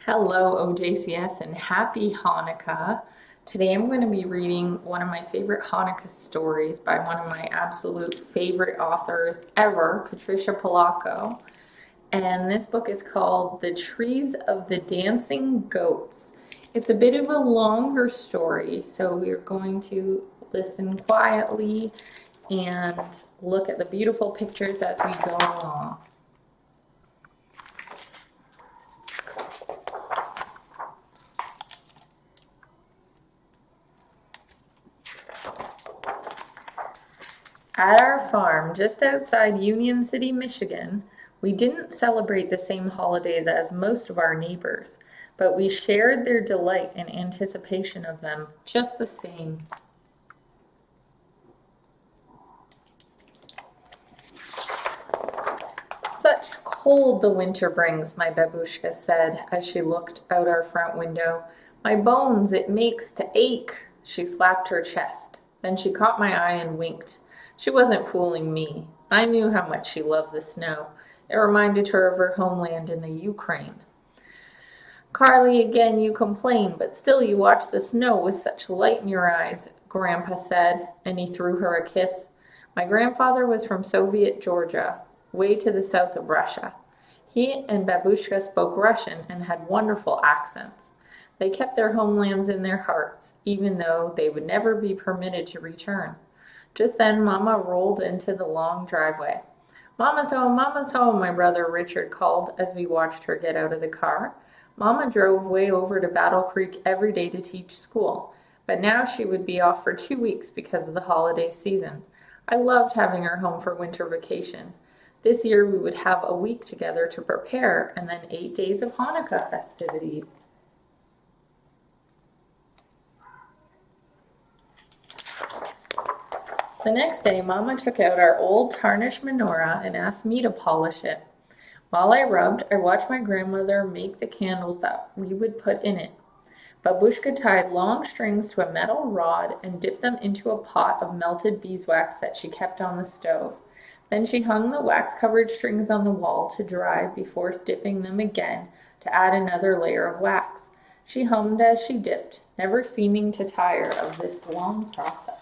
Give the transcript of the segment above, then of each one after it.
Hello, OJCS, and happy Hanukkah. Today I'm going to be reading one of my favorite Hanukkah stories by one of my absolute favorite authors ever, Patricia Polacco. And this book is called The Trees of the Dancing Goats. It's a bit of a longer story, so we're going to listen quietly and look at the beautiful pictures as we go along. At our farm, just outside Union City, Michigan, we didn't celebrate the same holidays as most of our neighbors, but we shared their delight and anticipation of them just the same. Such cold the winter brings, my babushka said as she looked out our front window. My bones it makes to ache. She slapped her chest. Then she caught my eye and winked. She wasn't fooling me. I knew how much she loved the snow. It reminded her of her homeland in the Ukraine. Carly, again you complain, but still you watch the snow with such light in your eyes, Grandpa said, and he threw her a kiss. My grandfather was from Soviet Georgia, way to the south of Russia. He and Babushka spoke Russian and had wonderful accents. They kept their homelands in their hearts, even though they would never be permitted to return. Just then Mama rolled into the long driveway. Mama's home, my brother Richard called as we watched her get out of the car. Mama drove way over to Battle Creek every day to teach school, but now she would be off for 2 weeks because of the holiday season. I loved having her home for winter vacation. This year we would have a week together to prepare and then 8 days of Hanukkah festivities. The next day, Mama took out our old tarnished menorah and asked me to polish it. While I rubbed, I watched my grandmother make the candles that we would put in it. Babushka tied long strings to a metal rod and dipped them into a pot of melted beeswax that she kept on the stove. Then she hung the wax-covered strings on the wall to dry before dipping them again to add another layer of wax. She hummed as she dipped, never seeming to tire of this long process.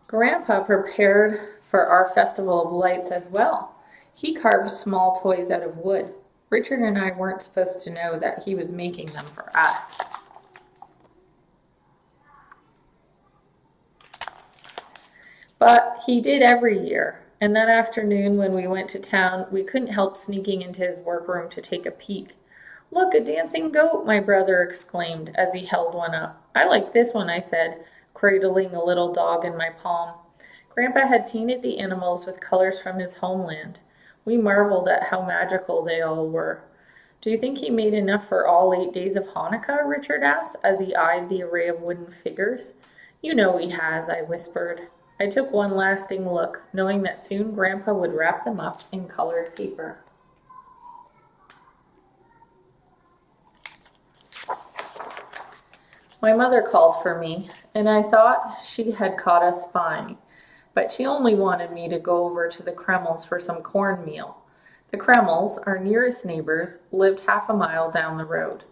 Grandpa prepared for our festival of lights as well. He carved small toys out of wood. Richard and I weren't supposed to know that he was making them for us. But he did every year. And that afternoon when we went to town, we couldn't help sneaking into his workroom to take a peek. Look, a dancing goat, my brother exclaimed as he held one up. I like this one, I said, cradling a little dog in my palm. Grandpa had painted the animals with colors from his homeland. We marveled at how magical they all were. Do you think he made enough for all 8 days of Hanukkah? Richard asked as he eyed the array of wooden figures. You know he has, I whispered. I took one lasting look, knowing that soon Grandpa would wrap them up in colored paper. My mother called for me, and I thought she had caught us spying, but she only wanted me to go over to the Kremls for some cornmeal. The Kremls, our nearest neighbors, lived half a mile down the road.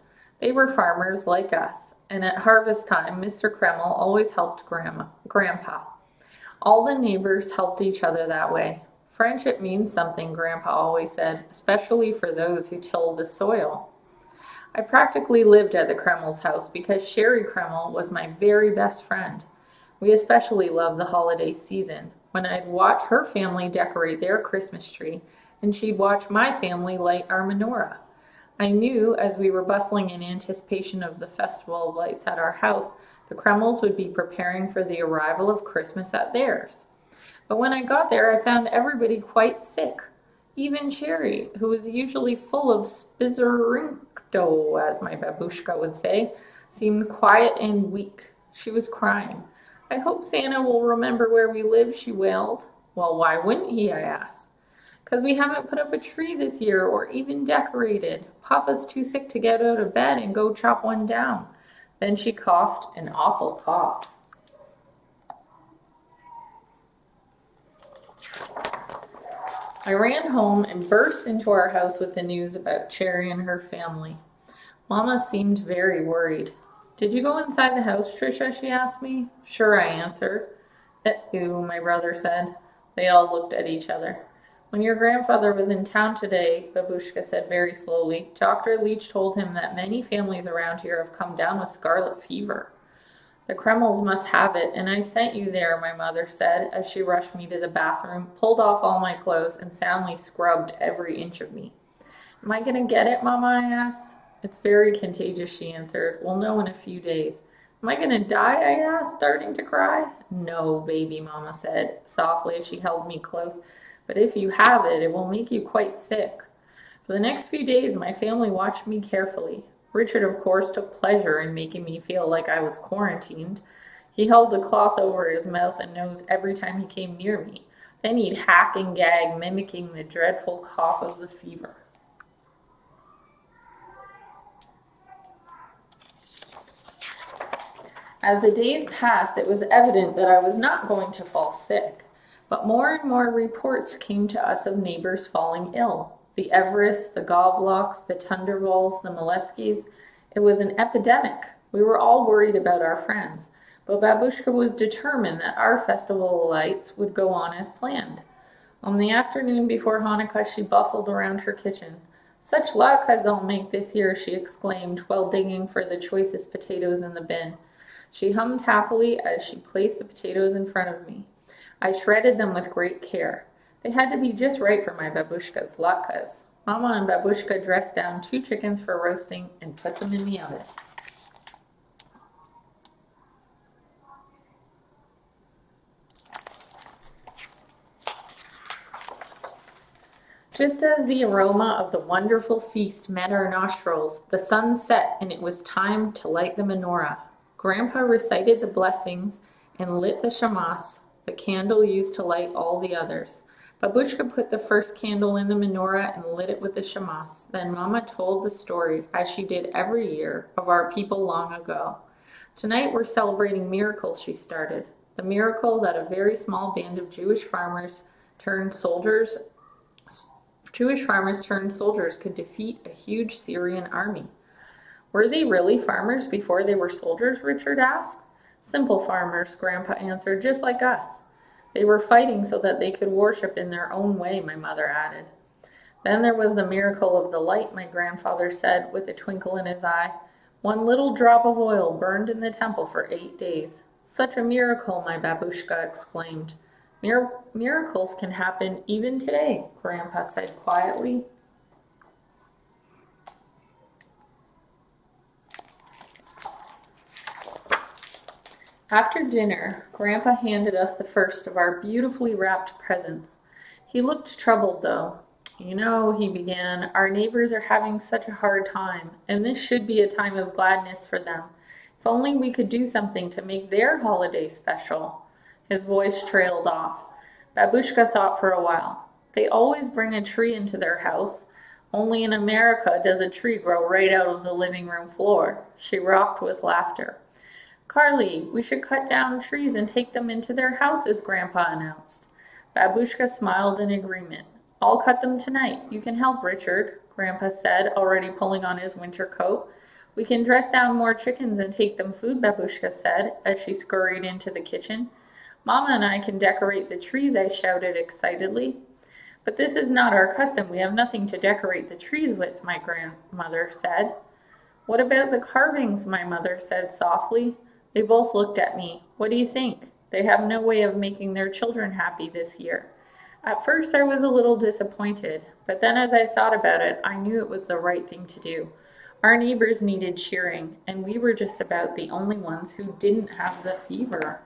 They were farmers like us, and at harvest time, Mr. Kreml always helped Grandpa. All the neighbors helped each other that way. Friendship means something, Grandpa always said, especially for those who till the soil. I practically lived at the Kreml's house because Sherry Kreml was my very best friend. We especially loved the holiday season, when I'd watch her family decorate their Christmas tree, and she'd watch my family light our menorah. I knew as we were bustling in anticipation of the festival of lights at our house, the Kremls would be preparing for the arrival of Christmas at theirs. But when I got there, I found everybody quite sick. Even Sherry, who was usually full of spizerincto, as my babushka would say, seemed quiet and weak. She was crying. I hope Santa will remember where we live, she wailed. Well, why wouldn't he, I asked. Because we haven't put up a tree this year or even decorated. Papa's too sick to get out of bed and go chop one down. Then she coughed an awful cough. I ran home and burst into our house with the news about Cherry and her family. Mama seemed very worried. "Did you go inside the house, Tricia?" she asked me. "Sure," I answered. "Ew," my brother said. They all looked at each other. "When your grandfather was in town today," Babushka said very slowly, "Dr. Leach told him that many families around here have come down with scarlet fever." "The Kremls must have it, and I sent you there," my mother said as she rushed me to the bathroom, pulled off all my clothes, and soundly scrubbed every inch of me. "Am I going to get it, Mama?" I asked. "It's very contagious," she answered. "We'll know in a few days." "Am I going to die?" I asked, starting to cry. "No, baby," Mama said softly as she held me close. "But if you have it, it will make you quite sick." For the next few days, my family watched me carefully. Richard, of course, took pleasure in making me feel like I was quarantined. He held the cloth over his mouth and nose every time he came near me. Then he'd hack and gag, mimicking the dreadful cough of the fever. As the days passed, it was evident that I was not going to fall sick. But more and more reports came to us of neighbors falling ill. The Everests, the Govlocks, the Tundervols, the Moleskis. It was an epidemic. We were all worried about our friends, but Babushka was determined that our festival of lights would go on as planned. On the afternoon before Hanukkah, she bustled around her kitchen. "Such luck as I'll make this year," she exclaimed while digging for the choicest potatoes in the bin. She hummed happily as she placed the potatoes in front of me. I shredded them with great care. They had to be just right for my babushka's latkes. Mama and Babushka dressed down 2 chickens for roasting and put them in the oven. Just as the aroma of the wonderful feast met our nostrils, the sun set and it was time to light the menorah. Grandpa recited the blessings and lit the shamas, the candle used to light all the others. Babushka put the first candle in the menorah and lit it with the shamas. Then Mama told the story, as she did every year, of our people long ago. "Tonight we're celebrating miracles," she started. "The miracle that a very small band of Jewish farmers turned soldiers could defeat a huge Syrian army." "Were they really farmers before they were soldiers?" Richard asked. "Simple farmers," Grandpa answered, "just like us. They were fighting so that they could worship in their own way," my mother added. "Then there was the miracle of the light," my grandfather said with a twinkle in his eye. "1 little drop of oil burned in the temple for 8 days. "Such a miracle," my babushka exclaimed. Miracles can happen even today," Grandpa said quietly. After dinner, Grandpa handed us the first of our beautifully wrapped presents. He looked troubled, though. "You know," he began, "our neighbors are having such a hard time, and this should be a time of gladness for them. If only we could do something to make their holiday special." His voice trailed off. Babushka thought for a while. "They always bring a tree into their house. Only in America does a tree grow right out of the living room floor." She rocked with laughter. "Carly, we should cut down trees and take them into their houses," Grandpa announced. Babushka smiled in agreement. "I'll cut them tonight. You can help, Richard," Grandpa said, already pulling on his winter coat. "We can dress down more chickens and take them food," Babushka said, as she scurried into the kitchen. "Mama and I can decorate the trees," I shouted excitedly. "But this is not our custom. We have nothing to decorate the trees with," my grandmother said. "What about the carvings?" my mother said softly. They both looked at me. "What do you think? They have no way of making their children happy this year." At first I was a little disappointed, but then as I thought about it, I knew it was the right thing to do. Our neighbors needed cheering, and we were just about the only ones who didn't have the fever.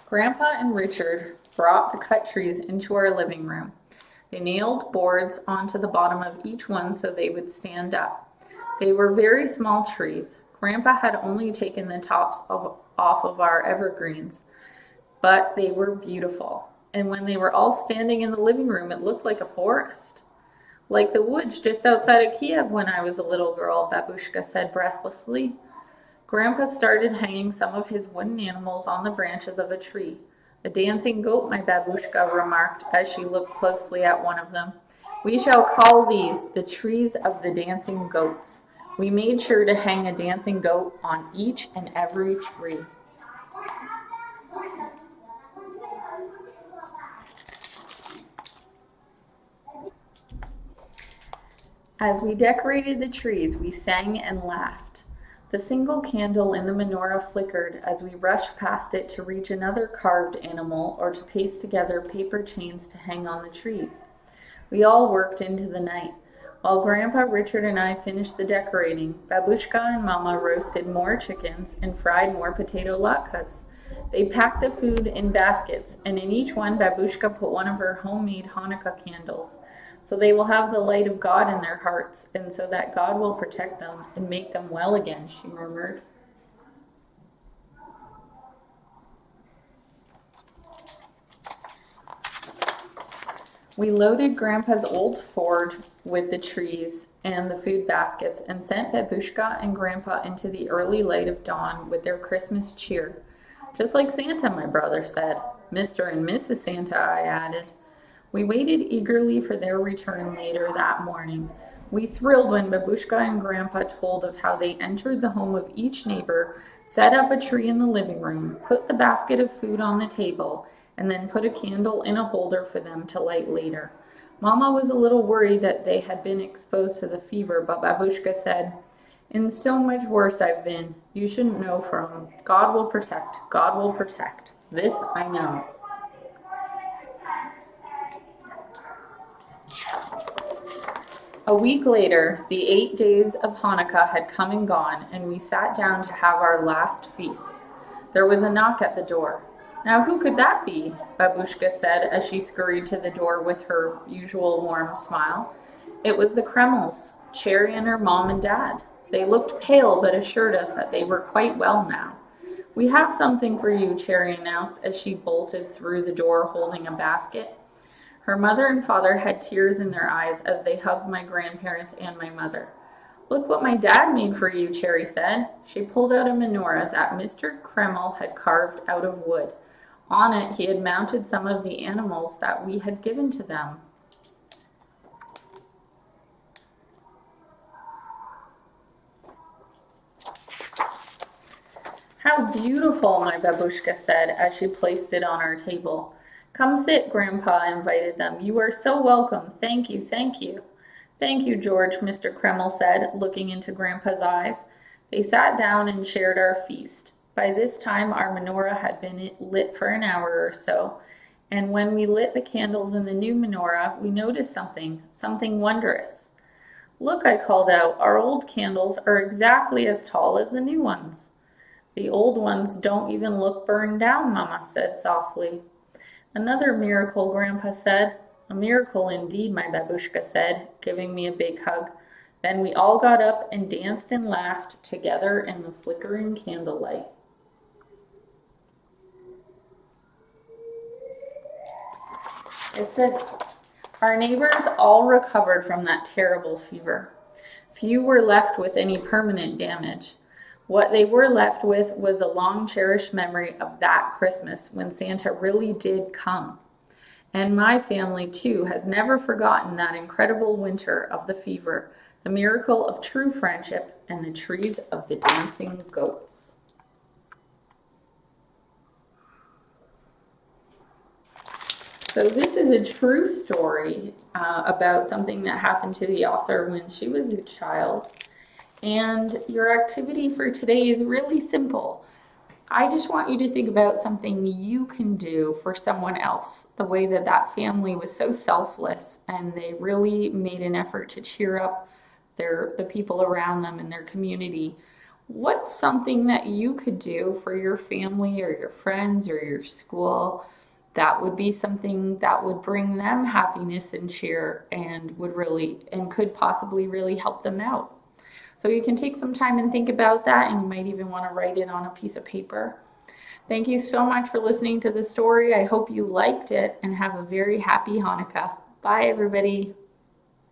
Grandpa and Richard brought the cut trees into our living room. They nailed boards onto the bottom of each one so they would stand up. They were very small trees. Grandpa had only taken the tops off of our evergreens, but they were beautiful. And when they were all standing in the living room, it looked like a forest. "Like the woods just outside of Kiev when I was a little girl," Babushka said breathlessly. Grandpa started hanging some of his wooden animals on the branches of a tree. A dancing goat, my babushka remarked as she looked closely at one of them. We shall call these the trees of the dancing goats. We made sure to hang a dancing goat on each and every tree. As we decorated the trees, we sang and laughed. The single candle in the menorah flickered as we rushed past it to reach another carved animal or to paste together paper chains to hang on the trees. We all worked into the night. While Grandpa, Richard, and I finished the decorating, Babushka and Mama roasted more chickens and fried more potato latkes. They packed the food in baskets, and in each one Babushka put one of her homemade Hanukkah candles. So they will have the light of God in their hearts, and so that God will protect them and make them well again, she murmured. We loaded Grandpa's old Ford with the trees and the food baskets and sent Babushka and Grandpa into the early light of dawn with their Christmas cheer. Just like Santa, my brother said. Mr. and Mrs. Santa, I added. We waited eagerly for their return later that morning. We thrilled when Babushka and Grandpa told of how they entered the home of each neighbor, set up a tree in the living room, put the basket of food on the table, and then put a candle in a holder for them to light later. Mama was a little worried that they had been exposed to the fever, but Babushka said, "In so much worse I've been. You shouldn't know from. God will protect. God will protect. This I know." A week later, the 8 days of Hanukkah had come and gone, and we sat down to have our last feast. There was a knock at the door. "Now who could that be?" Babushka said as she scurried to the door with her usual warm smile. It was the Kremls, Cherry and her mom and dad. They looked pale but assured us that they were quite well now. "We have something for you," Cherry announced as she bolted through the door holding a basket. Her mother and father had tears in their eyes as they hugged my grandparents and my mother. "Look what my dad made for you," Cherry said. She pulled out a menorah that Mr. Kreml had carved out of wood. On it, he had mounted some of the animals that we had given to them. "How beautiful," my babushka said as she placed it on our table. "Come sit," Grandpa invited them. "You are so welcome. Thank you, thank you." "Thank you, George," Mr. Kreml said, looking into Grandpa's eyes. They sat down and shared our feast. By this time, our menorah had been lit for an hour or so, and when we lit the candles in the new menorah, we noticed something wondrous. "Look," I called out, "our old candles are exactly as tall as the new ones." "The old ones don't even look burned down," Mama said softly. "Another miracle," Grandpa said. "A miracle indeed," my babushka said, giving me a big hug. Then we all got up and danced and laughed together in the flickering candlelight. It said, "Our neighbors all recovered from that terrible fever. Few were left with any permanent damage. What they were left with was a long-cherished memory of that Christmas when Santa really did come. And my family, too, has never forgotten that incredible winter of the fever, the miracle of true friendship, and the trees of the dancing goats." So this is a true story about something that happened to the author when she was a child. And your activity for today is really simple. I just want you to think about something you can do for someone else. The way that that family was so selfless and they really made an effort to cheer up the people around them in their community. What's something that you could do for your family or your friends or your school that would be something that would bring them happiness and cheer and could possibly really help them out? So you can take some time and think about that, and you might even want to write it on a piece of paper. Thank you so much for listening to the story. I hope you liked it and have a very happy Hanukkah. Bye, everybody.